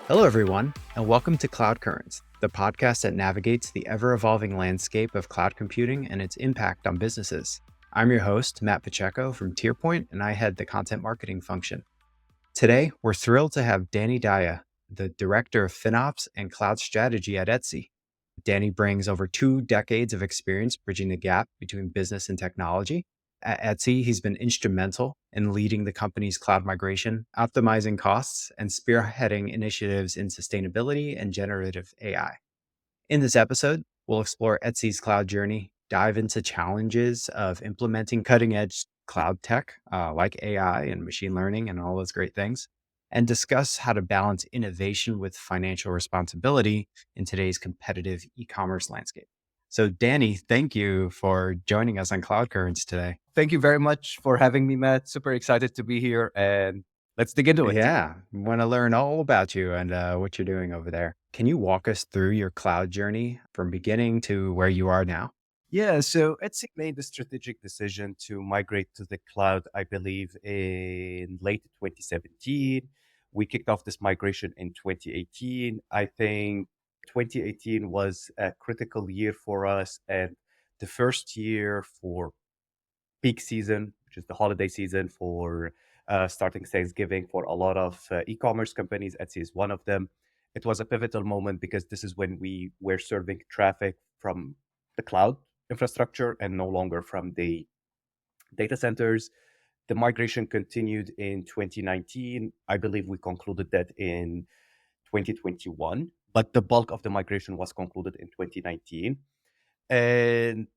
Hello, everyone, and welcome to Cloud Currents, the podcast that navigates the ever evolving landscape of cloud computing and its impact on businesses. I'm your host, Matt Pacheco from TierPoint, and I head the content marketing function. Today, we're thrilled to have Danny Daya, the Director of FinOps and Cloud Strategy at Etsy. Danny brings over 2 decades of experience bridging the gap between business and technology. At Etsy, he's been instrumental in leading the company's cloud migration, optimizing costs, and spearheading initiatives in sustainability and generative AI. In this episode, we'll explore Etsy's cloud journey, dive into challenges of implementing cutting edge cloud tech like AI and machine learning and all those great things, and discuss how to balance innovation with financial responsibility in today's competitive e commerce landscape. So, Danny, thank you for joining us on Cloud Currents today. Thank you very much for having me, Matt. Super excited to be here, and let's dig into it. Yeah, want to learn all about you and what you're doing over there. Can you walk us through your cloud journey from beginning to where you are now? Yeah, so Etsy made the strategic decision to migrate to the cloud, I believe, in late 2017. We kicked off this migration in 2018. I think 2018 was a critical year for us, and the first year for peak season, which is the holiday season for starting Thanksgiving for a lot of e-commerce companies. Etsy is one of them. It was a pivotal moment because this is when we were serving traffic from the cloud infrastructure and no longer from the data centers. The migration continued in 2019. I believe we concluded that in 2021, but the bulk of the migration was concluded in 2019. And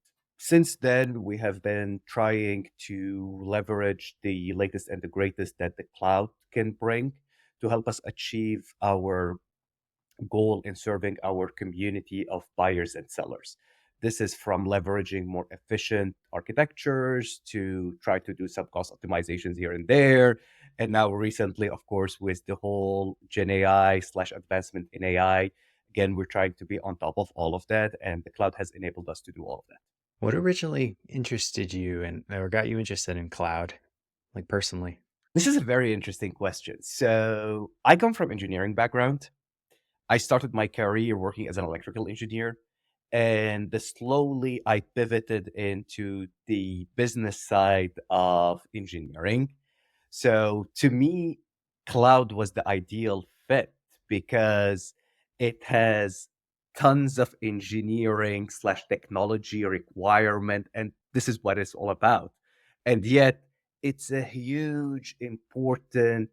since then, we have been trying to leverage the latest and the greatest that the cloud can bring to help us achieve our goal in serving our community of buyers and sellers. This is from leveraging more efficient architectures to try to do some cost optimizations here and there. And now, recently, of course, with the whole Gen AI slash advancement in AI, again, we're trying to be on top of all of that. And the cloud has enabled us to do all of that. What originally interested you and or got you interested in cloud, like personally? This is a very interesting question. So, I come from engineering background. I started my career working as an electrical engineer, and slowly I pivoted into the business side of engineering. So to me, cloud was the ideal fit because it has tons of engineering slash technology requirement, and this is what it's all about. And yet, it's a huge, important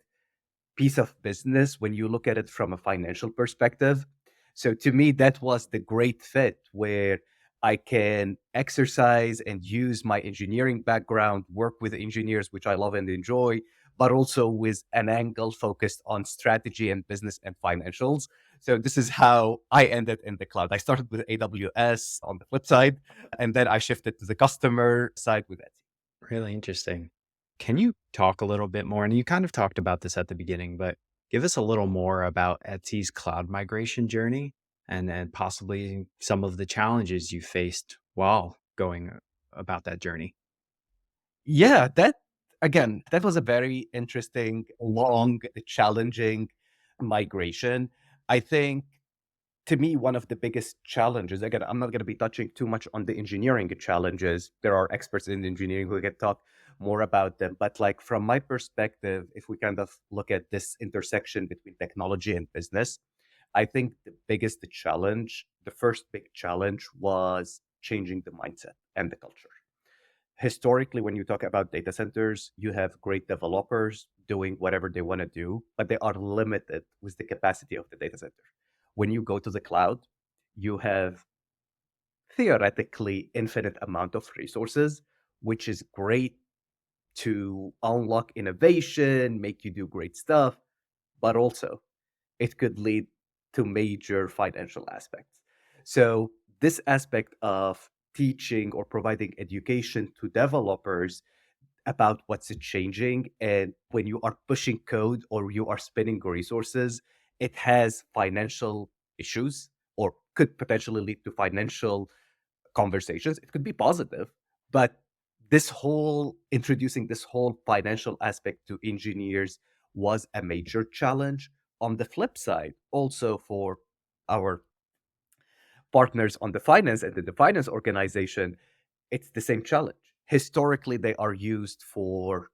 piece of business when you look at it from a financial perspective. So to me, that was the great fit where I can exercise and use my engineering background, work with engineers, which I love and enjoy, but also with an angle focused on strategy and business and financials. So this is how I ended in the cloud. I started with AWS on the flip side, and then I shifted to the customer side with Etsy. Really interesting. Can you talk a little bit more? And you kind of talked about this at the beginning, but give us a little more about Etsy's cloud migration journey and possibly some of the challenges you faced while going about that journey. Yeah, that again, that was a very interesting, long, challenging migration. I think to me, one of the biggest challenges, again, I'm not going to be touching too much on the engineering challenges. There are experts in engineering who can talk more about them. But like from my perspective, if we kind of look at this intersection between technology and business, I think the biggest challenge, the first big challenge was changing the mindset and the culture. Historically, when you talk about data centers, you have great developers doing whatever they want to do, but they are limited with the capacity of the data center. When you go to the cloud, you have theoretically infinite amount of resources, which is great to unlock innovation, make you do great stuff, but also it could lead to major financial aspects. So, this aspect of teaching or providing education to developers about what's changing, and when you are pushing code or you are spending resources, it has financial issues or could potentially lead to financial conversations. It could be positive, but this whole introducing this whole financial aspect to engineers was a major challenge. on the flip side, also for our partners on the finance and in the finance organization, it's the same challenge. Historically, they are used for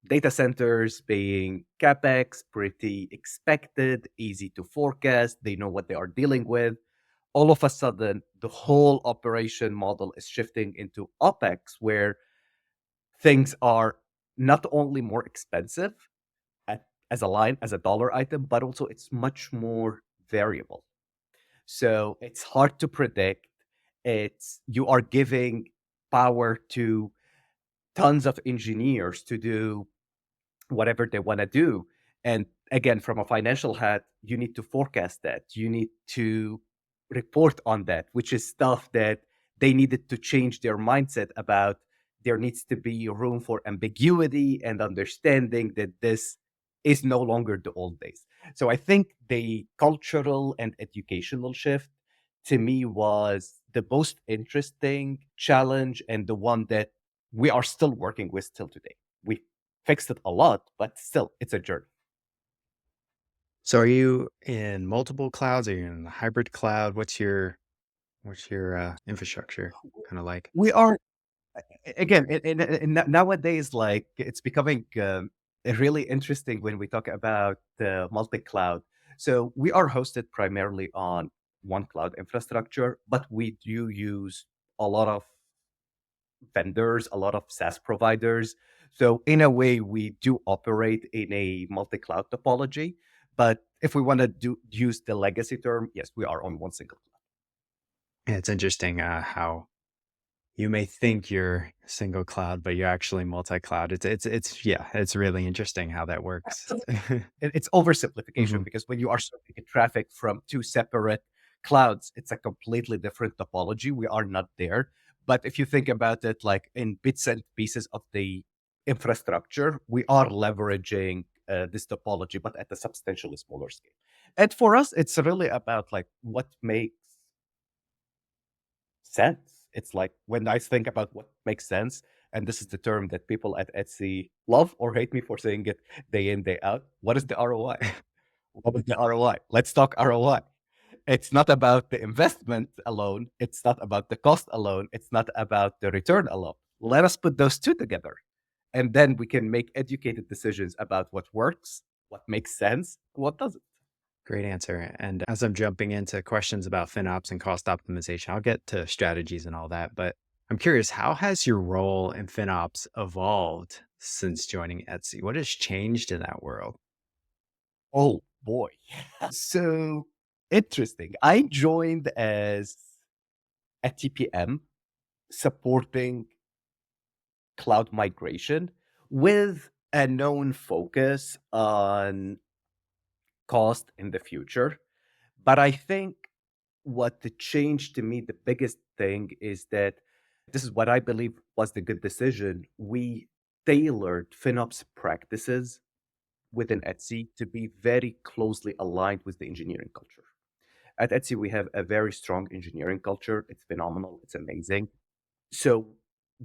data centers being capex, pretty expected, easy to forecast. They know what they are dealing with. All of a sudden, the whole operation model is shifting into OPEX, where things are not only more expensive as a line, as a dollar item, but also it's much more variable. So it's hard to predict. It's you are giving power to tons of engineers to do whatever they want to do. And again, from a financial hat, you need to forecast that. You need to report on that, which is stuff that they needed to change their mindset about. There needs to be room for ambiguity and understanding that this is no longer the old days. So I think the cultural and educational shift to me was the most interesting challenge and the one that we are still working with till today. We fixed it a lot, but still, it's a journey. So are you in multiple clouds? Are you in the hybrid cloud? What's your infrastructure kind of like? We are again nowadays, like it's becoming really interesting when we talk about the multi-cloud. So we are hosted primarily on one cloud infrastructure, but we do use a lot of vendors, a lot of SaaS providers. So in a way, we do operate in a multi-cloud topology. But if we want to do use the legacy term, yes, we are on one single cloud. Yeah, it's interesting how you may think you're single cloud, but you're actually multi-cloud. It's yeah, it's really interesting how that works. Absolutely. It's oversimplification Mhm. because when you are serving traffic from two separate clouds, it's a completely different topology. We are not there. But if you think about it like in bits and pieces of the infrastructure, we are leveraging this topology, but at a substantially smaller scale. And for us, it's really about like what makes sense. It's like when I think about what makes sense, and this is the term that people at Etsy love or hate me for saying it day in, day out. What is the ROI? What is the ROI? Let's talk ROI. It's not about the investment alone. It's not about the cost alone. It's not about the return alone. Let us put those two together. And then we can make educated decisions about what works, what makes sense, what doesn't. Great answer. And as I'm jumping into questions about FinOps and cost optimization, I'll get to strategies and all that. But I'm curious, how has your role in FinOps evolved since joining Etsy? What has changed in that world? Oh boy. So interesting. I joined as a TPM supporting cloud migration with a known focus on cost in the future. But I think what the changed to me, the biggest thing is that this is what I believe was the good decision. We tailored FinOps practices within Etsy to be very closely aligned with the engineering culture. At Etsy, we have a very strong engineering culture. It's phenomenal. It's amazing. So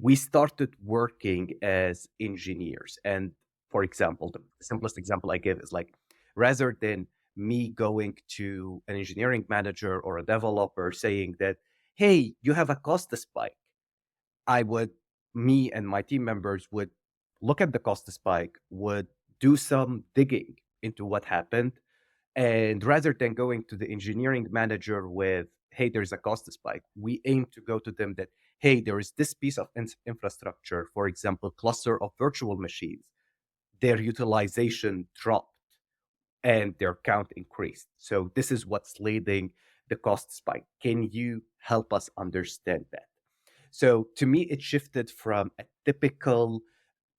we started working as engineers. And for example, the simplest example I give is like rather than me going to an engineering manager or a developer saying that, hey, you have a cost spike, I would, me and my team members would look at the cost spike, would do some digging into what happened, and rather than going to the engineering manager with, hey, there's a cost spike, we aim to go to them that, hey, there is this piece of infrastructure, for example, cluster of virtual machines, their utilization dropped and their count increased. So this is what's leading the cost spike. Can you help us understand that? So to me, it shifted from a typical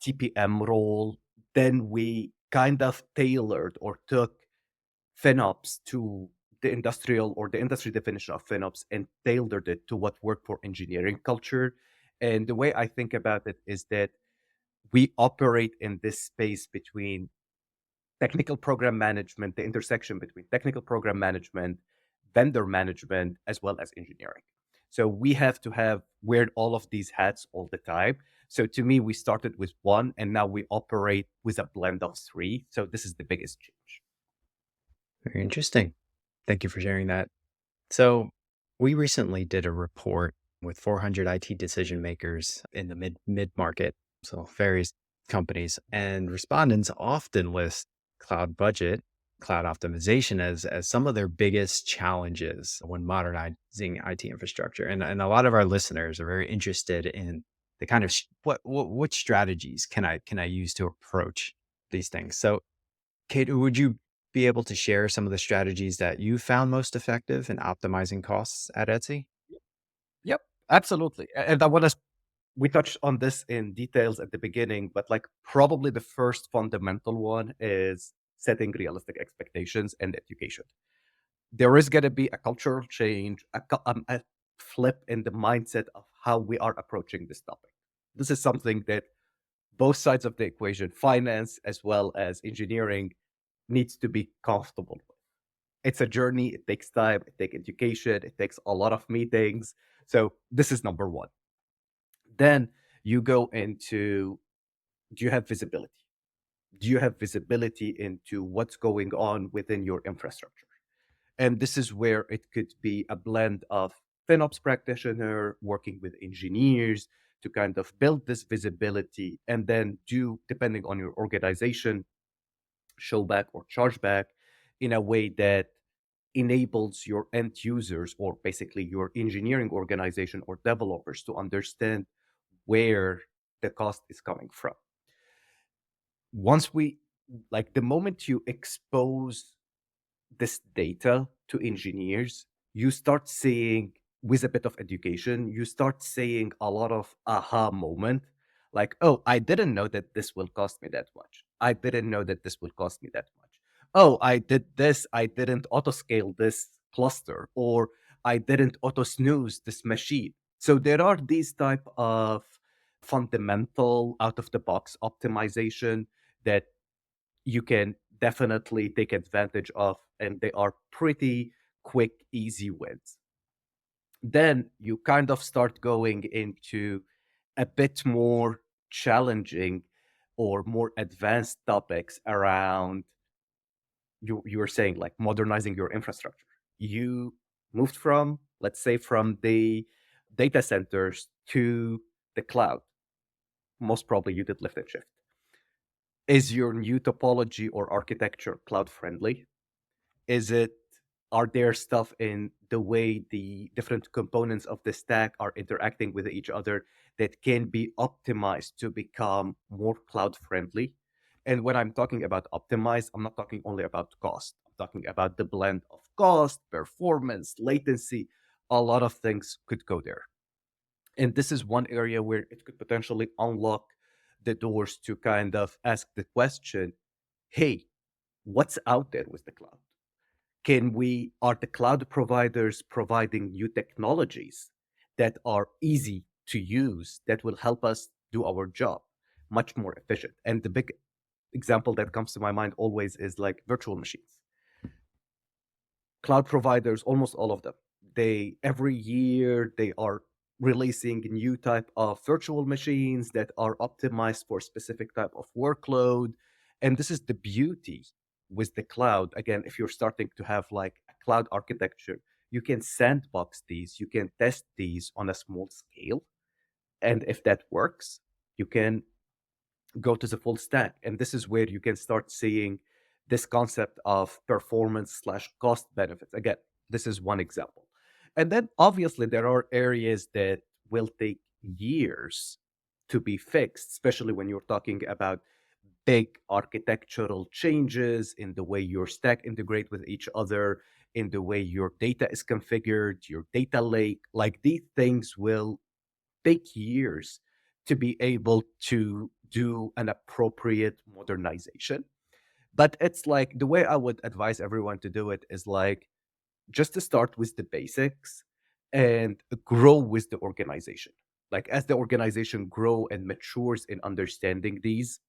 TPM role. Then we kind of tailored or took FinOps to the industrial or the industry definition of FinOps and tailored it to what worked for engineering culture. And the way I think about it is that we operate in this space between technical program management, the intersection between technical program management, vendor management, as well as engineering. So we have to have wear all of these hats all the time. So to me, we started with one and now we operate with a blend of three. So this is the biggest change. Very interesting. Thank you for sharing that. So, we recently did a report with 400 IT decision makers in the mid market, so various companies, and respondents often list cloud budget, cloud optimization as some of their biggest challenges when modernizing IT infrastructure. And a lot of our listeners are very interested in the kind of what strategies can I use to approach these things. So, Kate, would you be able to share some of the strategies that you found most effective in optimizing costs at Etsy? Yep, absolutely. And I want to we touched on this in details at the beginning, but like probably the first fundamental one is setting realistic expectations and education. There is going to be a cultural change, a flip in the mindset of how we are approaching this topic. This is something that both sides of the equation, finance as well as engineering, needs to be comfortable with. It's a journey. It takes time. It takes education. It takes a lot of meetings. So this is number one. Then you go into, do you have visibility? Do you have visibility into what's going on within your infrastructure? And this is where it could be a blend of FinOps practitioner working with engineers to kind of build this visibility and then do, depending on your organization, show back or charge back in a way that enables your end users or basically your engineering organization or developers to understand where the cost is coming from. Once we like the moment you expose this data to engineers, you start seeing, with a bit of education, you start seeing a lot of aha moment. Like, oh, I didn't know that this will cost me that much. I didn't know that this will cost me that much. Oh, I did this. I didn't auto scale this cluster, or I didn't auto snooze this machine. So there are these type of fundamental out of the box optimization that you can definitely take advantage of, and they are pretty quick, easy wins. Then you kind of start going into a bit more challenging or more advanced topics around you were saying like modernizing your infrastructure. You moved from, let's say, from the data centers to the cloud. Most probably you did lift and shift. Is your new topology or architecture cloud friendly? Is it, are there stuff in the way the different components of the stack are interacting with each other that can be optimized to become more cloud friendly? And when I'm talking about optimize, I'm not talking only about cost. I'm talking about the blend of cost, performance, latency. A lot of things could go there. And this is one area where it could potentially unlock the doors to kind of ask the question, hey, what's out there with the cloud? Can we, are the cloud providers providing new technologies that are easy to use that will help us do our job much more efficient? And the big example that comes to my mind always is like virtual machines. Cloud providers, almost all of them, they every year they are releasing new type of virtual machines that are optimized for specific type of workload. And this is the beauty with the cloud. Again, if you're starting to have like a cloud architecture, you can sandbox these, you can test these on a small scale, and if that works, you can go to the full stack. And this is where you can start seeing this concept of performance slash cost benefits. Again, this is one example. And then obviously there are areas that will take years to be fixed, especially when you're talking about big architectural changes in the way your stack integrate with each other, in the way your data is configured, your data lake. Like these things will take years to be able to do an appropriate modernization. But it's like the way I would advise everyone to do it is like just to start with the basics and grow with the organization. Like as the organization grow and matures in understanding these,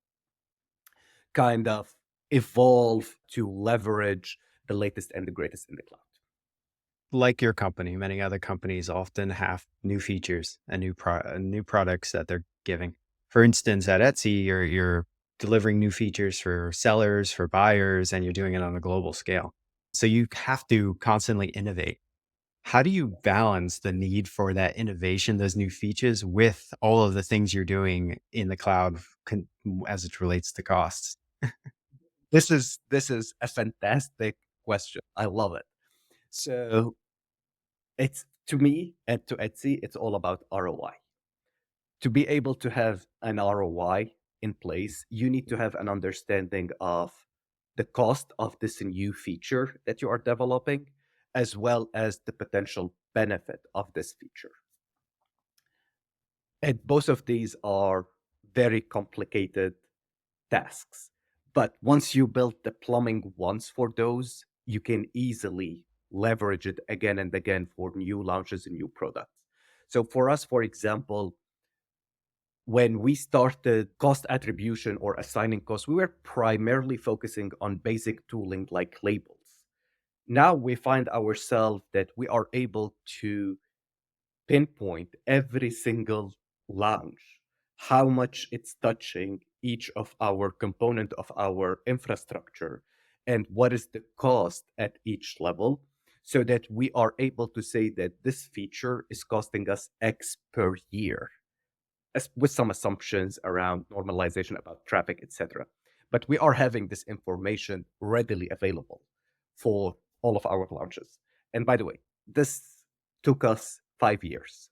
kind of evolve to leverage the latest and the greatest in the cloud. Like your company, many other companies often have new features and new products that they're giving. For instance, at Etsy, you're delivering new features for sellers, for buyers, and you're doing it on a global scale. So you have to constantly innovate. How do you balance the need for that innovation, those new features, with all of the things you're doing in the cloud as it relates to costs? This is a fantastic question. I love it. So it's to me and to Etsy, it's all about ROI. To be able to have an ROI in place, you need to have an understanding of the cost of this new feature that you are developing, as well as the potential benefit of this feature. And both of these are very complicated tasks. But once you build the plumbing once for those, you can easily leverage it again and again for new launches and new products. So for us, for example, when we started cost attribution or assigning costs, we were primarily focusing on basic tooling like labels. Now we find ourselves that we are able to pinpoint every single launch, how much it's touching each of our component of our infrastructure, and what is the cost at each level, so that we are able to say that this feature is costing us X per year, with some assumptions around normalization about traffic, etc. But we are having this information readily available for all of our launches. And by the way, this took us 5 years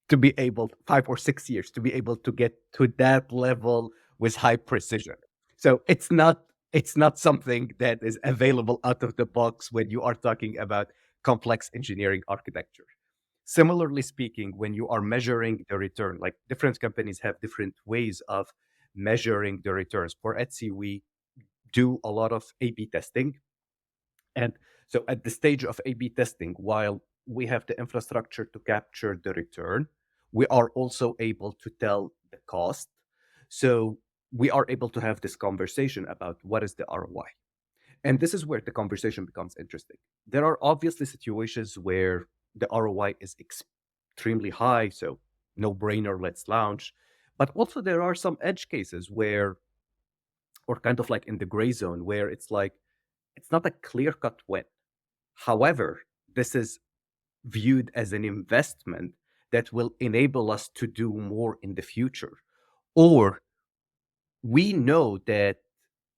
to be able, 5 or 6 years to be able to get to that level with high precision. So it's not something that is available out of the box when you are talking about complex engineering architecture. Similarly speaking, when you are measuring the return, like different companies have different ways of measuring the returns. For Etsy, we do a lot of A/B testing. And so at the stage of A/B testing, while we have the infrastructure to capture the return, we are also able to tell the cost. So we are able to have this conversation about what is the ROI. And this is where the conversation becomes interesting. There are obviously situations where the ROI is extremely high, so no brainer, let's launch. But also, there are some edge cases where, or kind of like in the gray zone, where it's like, it's not a clear cut win. However, this is viewed as an investment that will enable us to do more in the future. Or we know that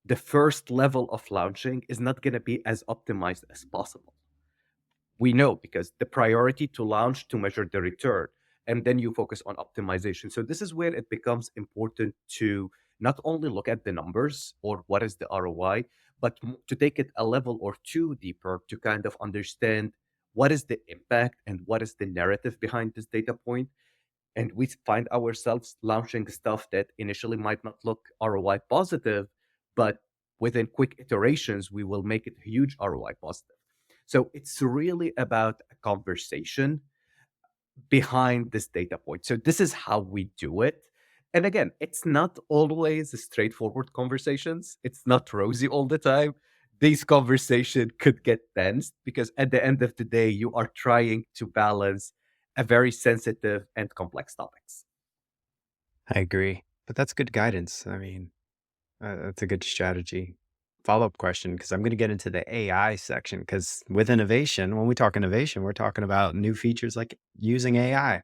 the first level of launching is not going to be as optimized as possible. We know because the priority to launch to measure the return, and then you focus on optimization. So this is where it becomes important to not only look at the numbers or what is the ROI, but to take it a level or two deeper to kind of understand what is the impact and what is the narrative behind this data point. And we find ourselves launching stuff that initially might not look ROI positive, but within quick iterations, we will make it huge ROI positive. So it's really about a conversation behind this data point. So this is how we do it. And again, it's not always straightforward conversations. It's not rosy all the time. These conversations could get tense because at the end of the day, you are trying to balance a very sensitive and complex topics. I agree, but that's good guidance. I mean, that's a good strategy. Follow-up question, because I'm going to get into the AI section. Because with innovation, when we talk innovation, we're talking about new features like using AI.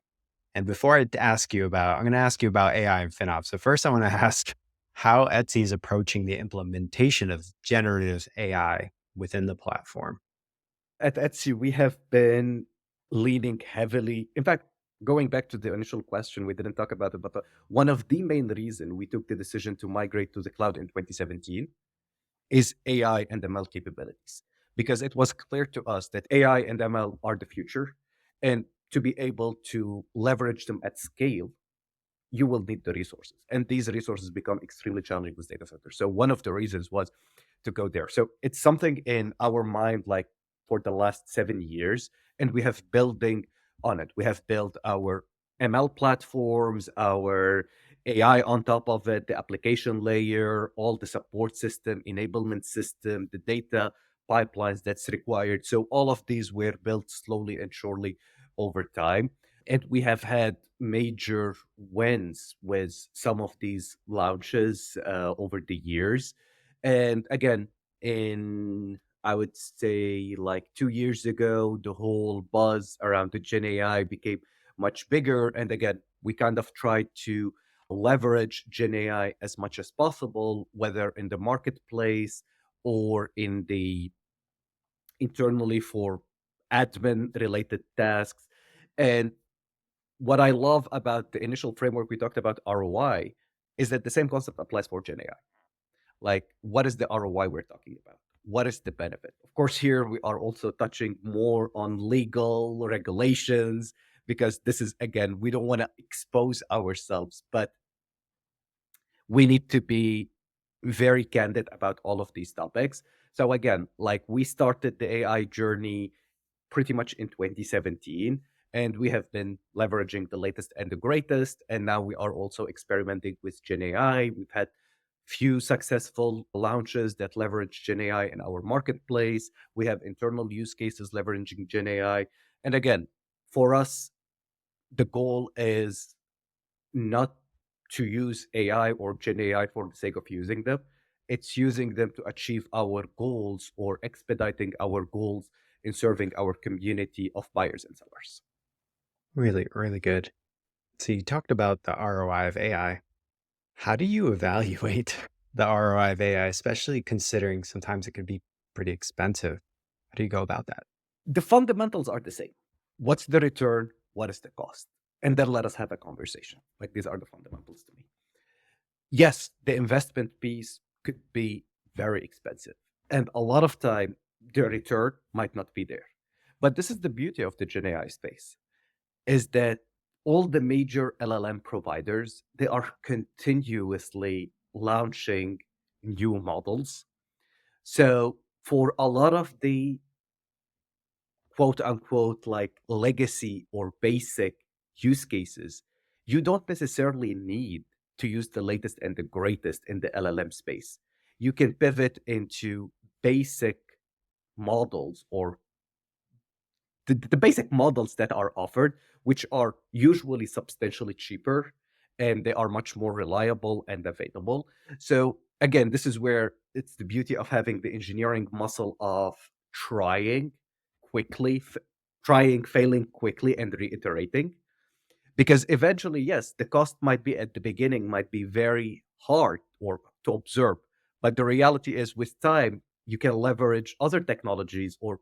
And before I'm going to ask you about AI and FinOps. So first, I want to ask how Etsy is approaching the implementation of generative AI within the platform. At Etsy, we have been leaning heavily. In fact, going back to the initial question, we didn't talk about it, but one of the main reasons we took the decision to migrate to the cloud in 2017 is AI and ML capabilities. Because it was clear to us that AI and ML are the future. And to be able to leverage them at scale, you will need the resources. And these resources become extremely challenging with data centers. So one of the reasons was to go there. So it's something in our mind, like for the last 7 years, and we have building on it. We have built our ML platforms, our AI on top of it, the application layer, all the support system, enablement system, the data pipelines that's required. So all of these were built slowly and surely over time. And we have had major wins with some of these launches over the years. And again, in I would say like 2 years ago, the whole buzz around the Gen AI became much bigger. And again, we kind of tried to leverage Gen AI as much as possible, whether in the marketplace or in the internally for admin related tasks. And what I love about the initial framework we talked about ROI is that the same concept applies for Gen AI. Like, what is the ROI we're talking about? What is the benefit? Of course, here we are also touching more on legal regulations because this is, again, we don't want to expose ourselves, but we need to be very candid about all of these topics. So, again, like we started the AI journey pretty much in 2017, and we have been leveraging the latest and the greatest. And now we are also experimenting with Gen AI. We've had few successful launches that leverage Gen AI in our marketplace. We have internal use cases leveraging Gen AI. And again, for us, the goal is not to use AI or Gen AI for the sake of using them. It's using them to achieve our goals or expediting our goals in serving our community of buyers and sellers. Really, really good. So you talked about the ROI of AI. How do you evaluate the ROI of AI, especially considering sometimes it could be pretty expensive? How do you go about that? The fundamentals are the same. What's the return? What is the cost? And then let us have a conversation. Like these are the fundamentals to me. Yes, the investment piece could be very expensive. And a lot of time, the return might not be there. But this is the beauty of the Gen AI space, is that all the major LLM providers, they are continuously launching new models. So for a lot of the quote unquote like legacy or basic use cases, you don't necessarily need to use the latest and the greatest in the LLM space. You can pivot into basic models or the basic models that are offered, which are usually substantially cheaper and they are much more reliable and available. So, again, this is where it's the beauty of having the engineering muscle of trying quickly, trying, failing quickly, and reiterating. Because eventually, yes, the cost might be at the beginning, might be very hard or to observe. But the reality is, with time, you can leverage other technologies or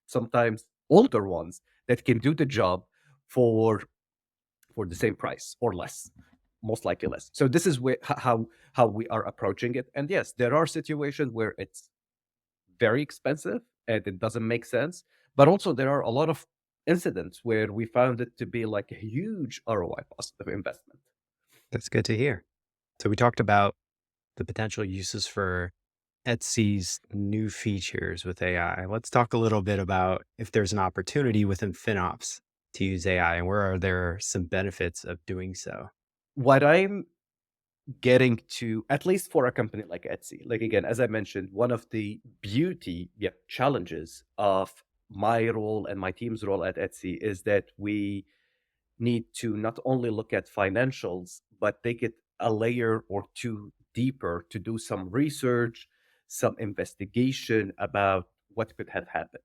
sometimes older ones that can do the job for for the same price or less, most likely less. So this is how we are approaching it. And yes, there are situations where it's very expensive and it doesn't make sense. But also there are a lot of incidents where we found it to be like a huge ROI positive investment. That's good to hear. So we talked about the potential uses for Etsy's new features with AI. Let's talk a little bit about if there's an opportunity within FinOps to use AI and where are there some benefits of doing so? What I'm getting to, at least for a company like Etsy, like again, as I mentioned, one of the beauty, yeah, challenges of my role and my team's role at Etsy is that we need to not only look at financials, but take it a layer or two deeper to do some research, some investigation about what could have happened.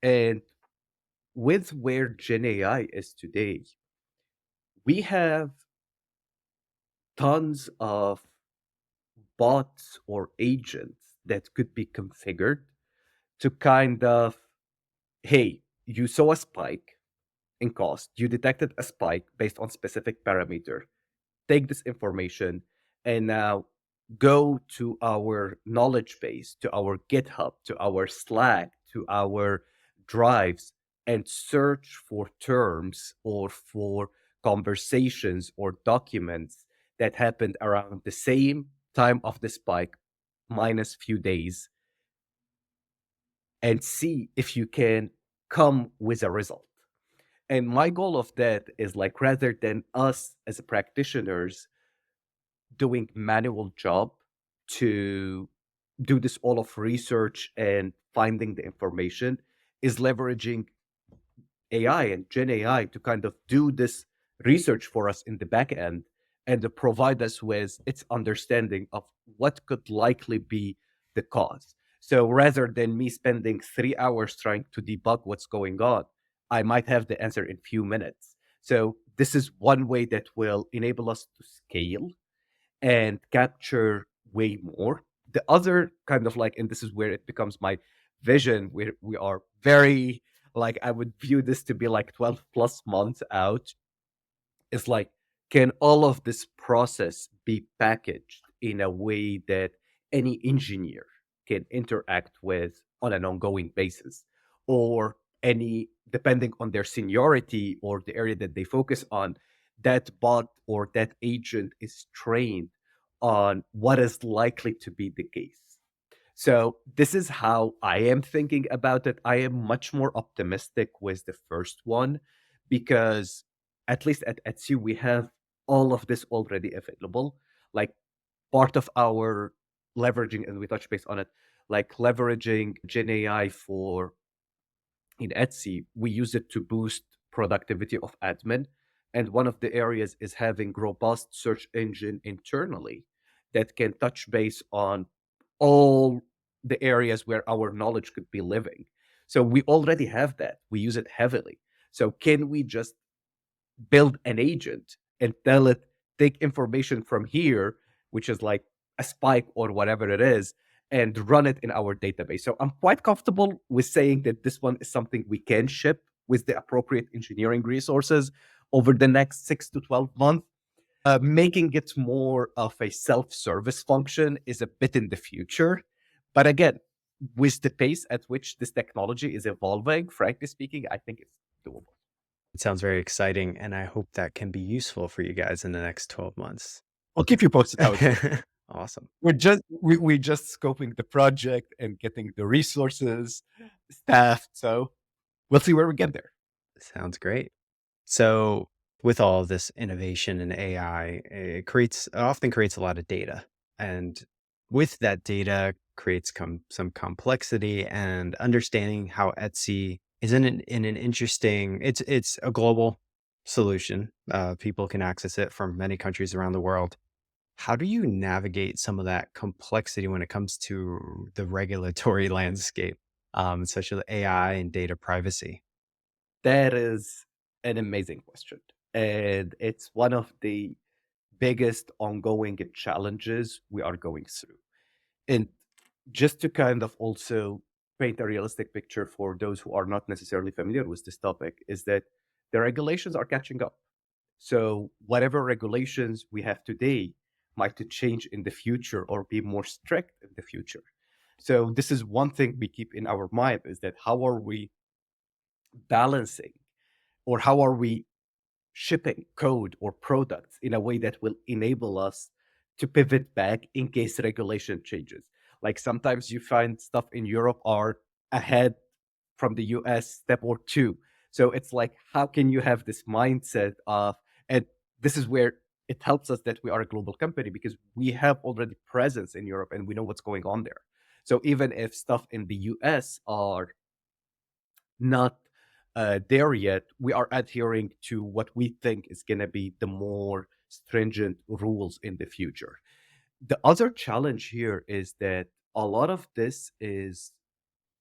And with where Gen AI is today, we have tons of bots or agents that could be configured to kind of, hey, you saw a spike in cost, you detected a spike based on specific parameter, take this information and now go to our knowledge base, to our GitHub, to our Slack, to our drives, and search for terms or for conversations or documents that happened around the same time of the spike minus few days and see if you can come with a result. And my goal of that is like rather than us as practitioners doing manual job to do this all of research and finding the information is leveraging AI and Gen AI to kind of do this research for us in the back end and to provide us with its understanding of what could likely be the cause. So rather than me spending 3 hours trying to debug what's going on, I might have the answer in few minutes. So this is one way that will enable us to scale and capture way more. The other kind of like, and this is where it becomes my vision, where we are very like, I would view this to be like 12 plus months out, is like, can all of this process be packaged in a way that any engineer can interact with on an ongoing basis? Or any, depending on their seniority or the area that they focus on, that bot or that agent is trained on what is likely to be the case. So this is how I am thinking about it. I am much more optimistic with the first one because at least at Etsy we have all of this already available. Like part of our leveraging, and we touch base on it, like leveraging Gen AI for in Etsy, we use it to boost productivity of admin. And one of the areas is having robust search engine internally that can touch base on all the areas where our knowledge could be living. So we already have that. We use it heavily. So can we just build an agent and tell it, take information from here, which is like a spike or whatever it is, and run it in our database? So I'm quite comfortable with saying that this one is something we can ship with the appropriate engineering resources over the next 6 to 12 months. Making it more of a self-service function is a bit in the future. But again, with the pace at which this technology is evolving, frankly speaking, I think it's doable. It sounds very exciting, and I hope that can be useful for you guys in the next 12 months. I'll keep you posted how it goes. Awesome. We're just scoping the project and getting the resources staffed. So we'll see where we get there. Sounds great. So, with all of this innovation in AI, it often creates a lot of data, and with that data creates some complexity and understanding how Etsy is in an interesting. It's a global solution. People can access it from many countries around the world. How do you navigate some of that complexity when it comes to the regulatory landscape, especially AI and data privacy? That is an amazing question. And it's one of the biggest ongoing challenges we are going through. And just to kind of also paint a realistic picture for those who are not necessarily familiar with this topic, is that the regulations are catching up. So whatever regulations we have today might change in the future or be more strict in the future. So this is one thing we keep in our mind, is that how are we balancing, or how are we shipping code or products in a way that will enable us to pivot back in case regulation changes. Like sometimes you find stuff in Europe are ahead from the US step or two. So it's like, how can you have this mindset of, and this is where it helps us that we are a global company because we have already presence in Europe and we know what's going on there. So even if stuff in the US are not there yet, we are adhering to what we think is going to be the more stringent rules in the future. The other challenge here is that a lot of this is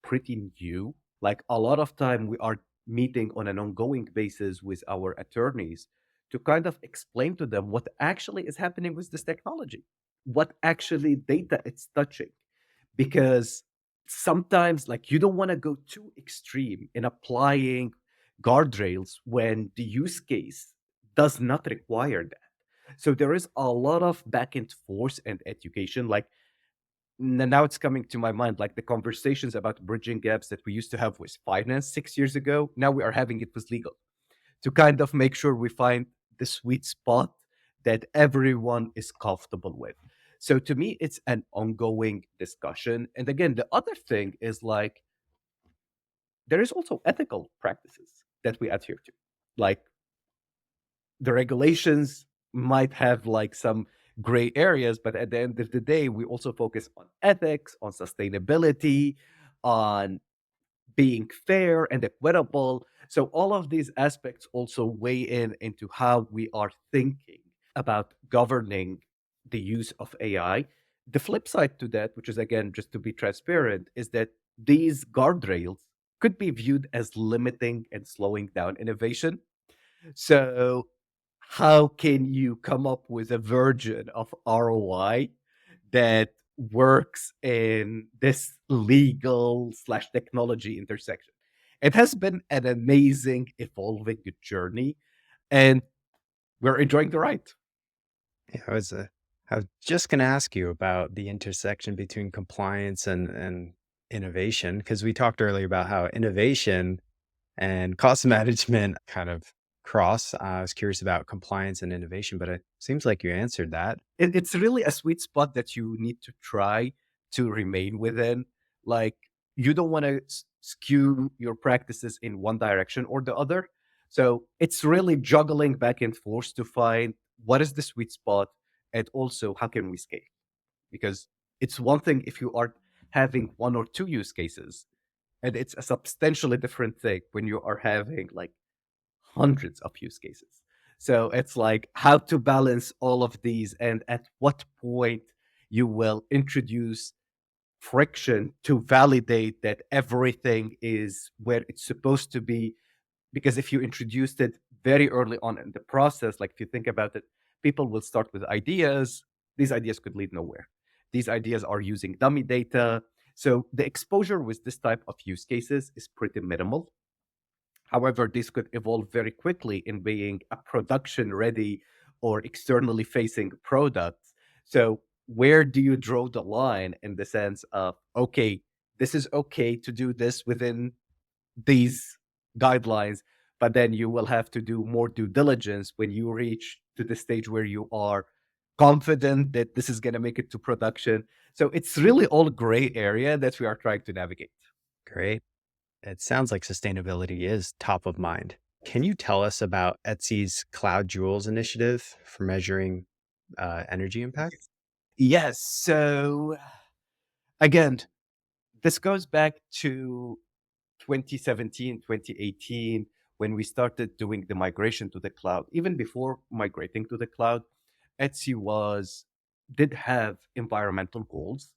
pretty new. Like a lot of time, we are meeting on an ongoing basis with our attorneys to kind of explain to them what actually is happening with this technology, what actually data it's touching, because sometimes like you don't want to go too extreme in applying guardrails when the use case does not require that. So there is a lot of back and forth and education. Like now it's coming to my mind, like the conversations about bridging gaps that we used to have with finance 6 years ago, now we are having it with legal, to kind of make sure we find the sweet spot that everyone is comfortable with. So to me, it's an ongoing discussion. And again, the other thing is like there is also ethical practices that we adhere to. Like the regulations might have like some gray areas, but at the end of the day, we also focus on ethics, on sustainability, on being fair and equitable. So all of these aspects also weigh in into how we are thinking about governing the use of AI. The flip side to that, which is again, just to be transparent, is that these guardrails could be viewed as limiting and slowing down innovation. So, how can you come up with a version of ROI that works in this legal slash technology intersection? It has been an amazing evolving journey, and we're enjoying the ride. Yeah, I was just going to ask you about the intersection between compliance and innovation, because we talked earlier about how innovation and cost management kind of cross. I was curious about compliance and innovation, but it seems like you answered that. It's really a sweet spot that you need to try to remain within. Like, you don't want to skew your practices in one direction or the other. So it's really juggling back and forth to find what is the sweet spot, and also how can we scale. Because it's one thing if you are having one or two use cases, and it's a substantially different thing when you are having like hundreds of use cases. So it's like how to balance all of these, and at what point you will introduce friction to validate that everything is where it's supposed to be. Because if you introduced it very early on in the process, like if you think about it, people will start with ideas. These ideas could lead nowhere. These ideas are using dummy data. So the exposure with this type of use cases is pretty minimal. However, this could evolve very quickly in being a production ready or externally facing product. So, where do you draw the line in the sense of, okay, this is okay to do this within these guidelines, but then you will have to do more due diligence when you reach to the stage where you are confident that this is going to make it to production. So, it's really all gray area that we are trying to navigate. Great. It sounds like sustainability is top of mind. Can you tell us about Etsy's Cloud Jewels initiative for measuring energy impact? Yes. So again, this goes back to 2017, 2018, when we started doing the migration to the cloud. Even before migrating to the cloud, Etsy was did have environmental goals.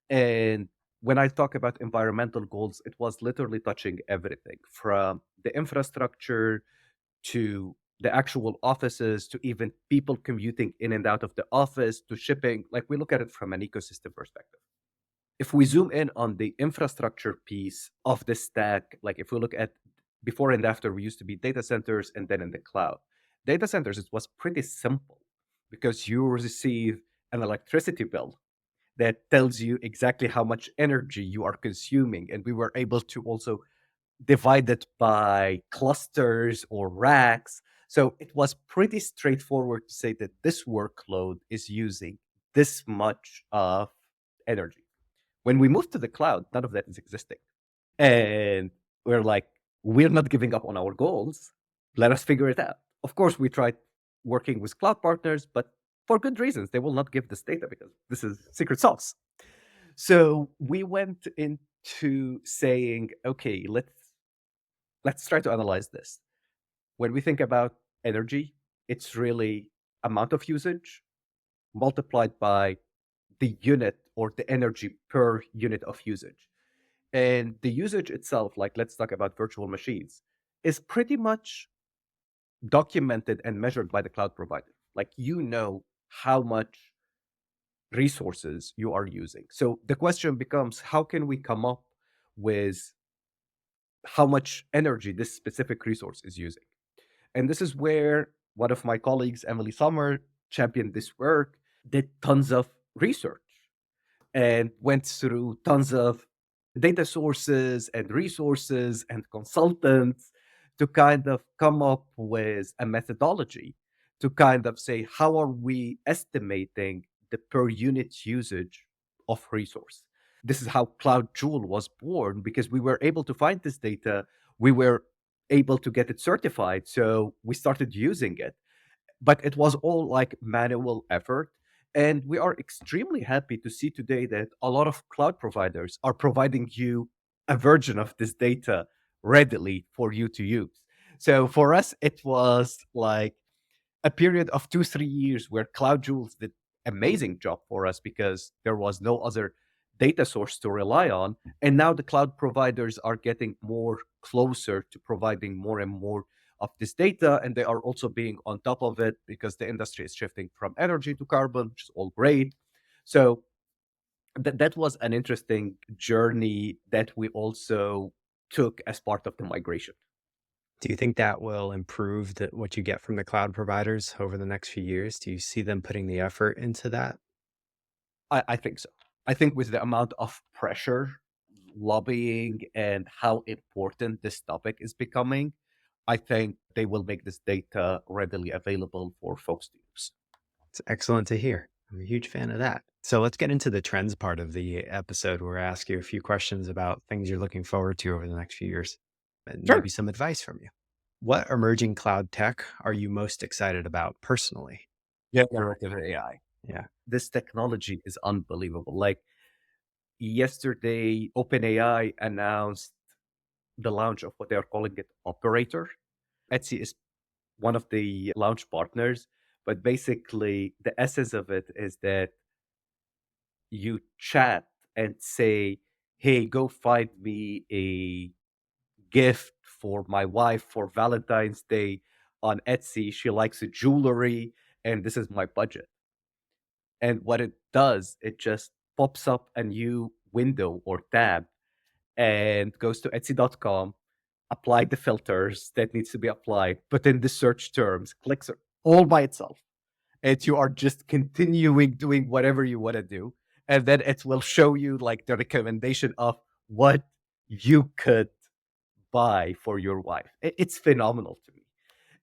And when I talk about environmental goals, it was literally touching everything from the infrastructure to the actual offices to even people commuting in and out of the office to shipping. Like, we look at it from an ecosystem perspective. If we zoom in on the infrastructure piece of the stack, like if we look at before and after, we used to be data centers and then in the cloud. Data centers, it was pretty simple because you receive an electricity bill that tells you exactly how much energy you are consuming. And we were able to also divide it by clusters or racks. So it was pretty straightforward to say that this workload is using this much of energy. When we moved to the cloud, none of that is existing. And we're like, we're not giving up on our goals. Let us figure it out. Of course, we tried working with cloud partners, but for good reasons. They will not give this data because this is secret sauce. So we went into saying, okay, let's try to analyze this. When we think about energy, it's really amount of usage multiplied by the unit or the energy per unit of usage. And the usage itself, like let's talk about virtual machines, is pretty much documented and measured by the cloud provider. Like, you know how much resources you are using. So the question becomes, how can we come up with how much energy this specific resource is using? And this is where one of my colleagues, Emily Sommer, championed this work, did tons of research and went through tons of data sources and resources and consultants to kind of come up with a methodology to kind of say, how are we estimating the per unit usage of resource? This is how Cloud Jewel was born, because we were able to find this data. We were able to get it certified. So we started using it, but it was all like manual effort. And we are extremely happy to see today that a lot of cloud providers are providing you a version of this data readily for you to use. So for us, it was like a period of 2, 3 years where Cloud Jewels did amazing job for us because there was no other data source to rely on. And now the cloud providers are getting more closer to providing more and more of this data. And they are also being on top of it because the industry is shifting from energy to carbon, which is all great. So that was an interesting journey that we also took as part of the migration. Do you think that will improve what you get from the cloud providers over the next few years? Do you see them putting the effort into that? I think so. I think with the amount of pressure, lobbying, and how important this topic is becoming, I think they will make this data readily available for folks to use. It's excellent to hear. I'm a huge fan of that. So let's get into the trends part of the episode where I ask you a few questions about things you're looking forward to over the next few years and maybe Sure. some advice from you. What emerging cloud tech are you most excited about personally? Yeah, generative AI. Yeah. This technology is unbelievable. Like yesterday, OpenAI announced the launch of what they are calling it Operator. Etsy is one of the launch partners, but basically the essence of it is that you chat and say, "Hey, go find me a gift for my wife for Valentine's Day on Etsy. She likes a jewelry, and this is my budget." And what it does, it just pops up a new window or tab and goes to Etsy.com, apply the filters that needs to be applied, put in the search terms, clicks it all by itself. And you are just continuing doing whatever you want to do. And then it will show you like the recommendation of what you could buy for your wife. It's phenomenal to me.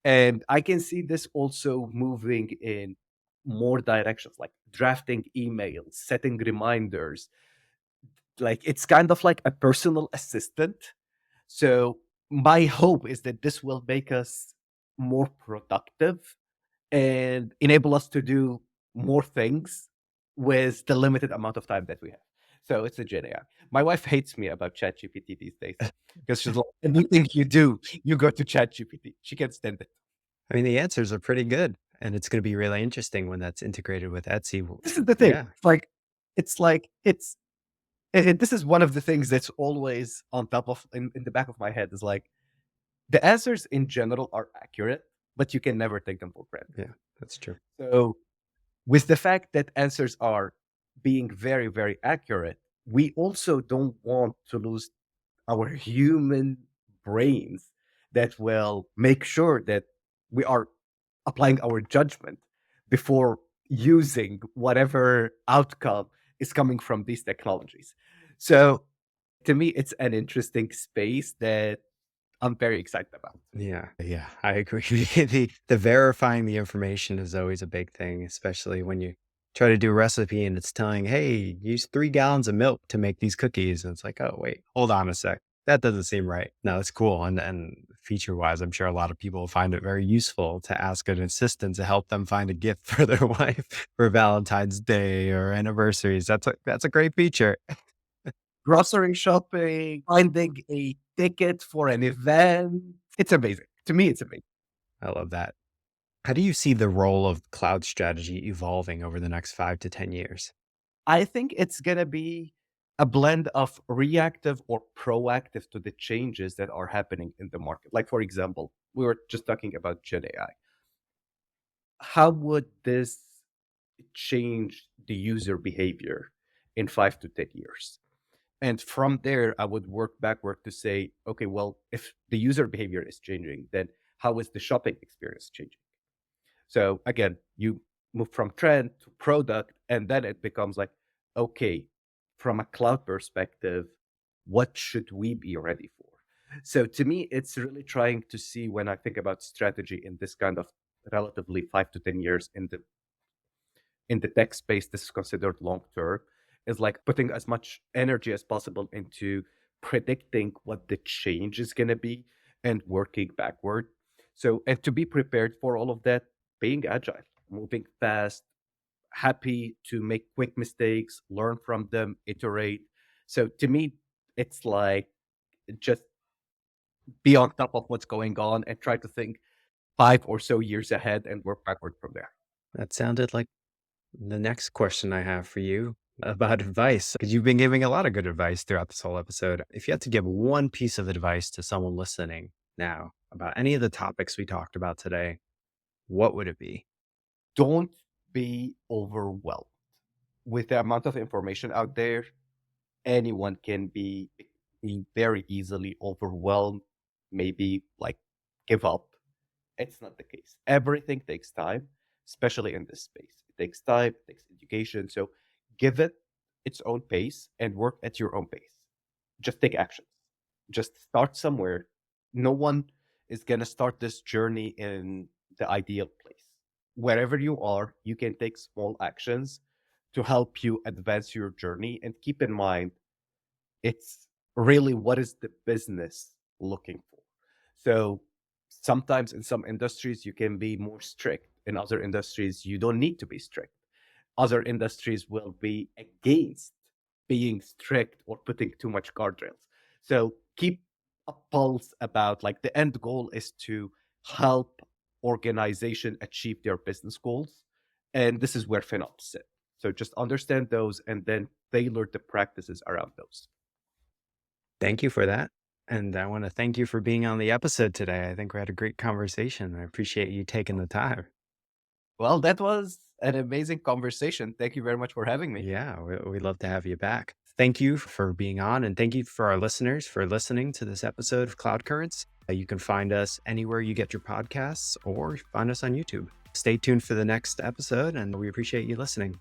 And I can see this also moving in more directions, like drafting emails, setting reminders. Like it's kind of like a personal assistant. So my hope is that this will make us more productive and enable us to do more things with the limited amount of time that we have. So it's a Gen AI. My wife hates me about ChatGPT these days because she's like, anything you do, you go to ChatGPT. She can't stand it. I mean, the answers are pretty good. And it's going to be really interesting when that's integrated with Etsy. This is the thing. Yeah. This is one of the things that's always on top of in the back of my head is like the answers in general are accurate, but you can never take them for granted. Yeah. That's true. So with the fact that answers are being very, very accurate, we also don't want to lose our human brains that will make sure that we are applying our judgment before using whatever outcome is coming from these technologies. So to me, it's an interesting space that I'm very excited about. Yeah, yeah, I agree. The verifying the information is always a big thing, especially when you try to do a recipe and it's telling, "Hey, use 3 gallons of milk to make these cookies." And it's like, "Oh, wait, hold on a sec. That doesn't seem right." No, it's cool. And feature-wise, I'm sure a lot of people find it very useful to ask an assistant to help them find a gift for their wife for Valentine's Day or anniversaries. That's a great feature. Grocery shopping, finding a ticket for an event. It's amazing. To me, it's amazing. I love that. How do you see the role of cloud strategy evolving over the next 5 to 10 years? I think it's going to be a blend of reactive or proactive to the changes that are happening in the market. Like, for example, we were just talking about Gen AI. How would this change the user behavior in 5 to 10 years? And from there, I would work backward to say, okay, well, if the user behavior is changing, then how is the shopping experience changing? So again, you move from trend to product, and then it becomes like, okay, from a cloud perspective, what should we be ready for? So to me, it's really trying to see when I think about strategy in this kind of relatively 5 to 10 years in the tech space, this is considered long term, is like putting as much energy as possible into predicting what the change is going to be and working backward. So, and to be prepared for all of that, being agile, moving fast, happy to make quick mistakes, learn from them, iterate. So to me, it's like just be on top of what's going on and try to think 5 or so years ahead and work backward from there. That sounded like The next question I have for you about advice, because you've been giving a lot of good advice throughout this whole episode. If you had to give one piece of advice to someone listening now about any of the topics we talked about today, what would it be? Don't be overwhelmed with the amount of information out there. Anyone can be very easily overwhelmed, maybe like give up. It's not the case. Everything takes time, especially in this space. It takes time, it takes education. So give it its own pace and work at your own pace. Just take actions. Just start somewhere. No one is going to start this journey in the ideal place. Wherever you are, you can take small actions to help you advance your journey. And keep in mind, it's really what is the business looking for. So sometimes in some industries, you can be more strict. In other industries, you don't need to be strict. Other industries will be against being strict or putting too much guardrails. So keep a pulse about like the end goal is to help organization achieve their business goals. And this is where FinOps sit. So just understand those and then tailor the practices around those. Thank you for that. And I want to thank you for being on the episode today. I think we had a great conversation. I appreciate you taking the time. Well, that was an amazing conversation. Thank you very much for having me. Yeah, we'd love to have you back. Thank you for being on, and thank you for our listeners for listening to this episode of Cloud Currents. You can find us anywhere you get your podcasts or find us on YouTube. Stay tuned for the next episode, and we appreciate you listening.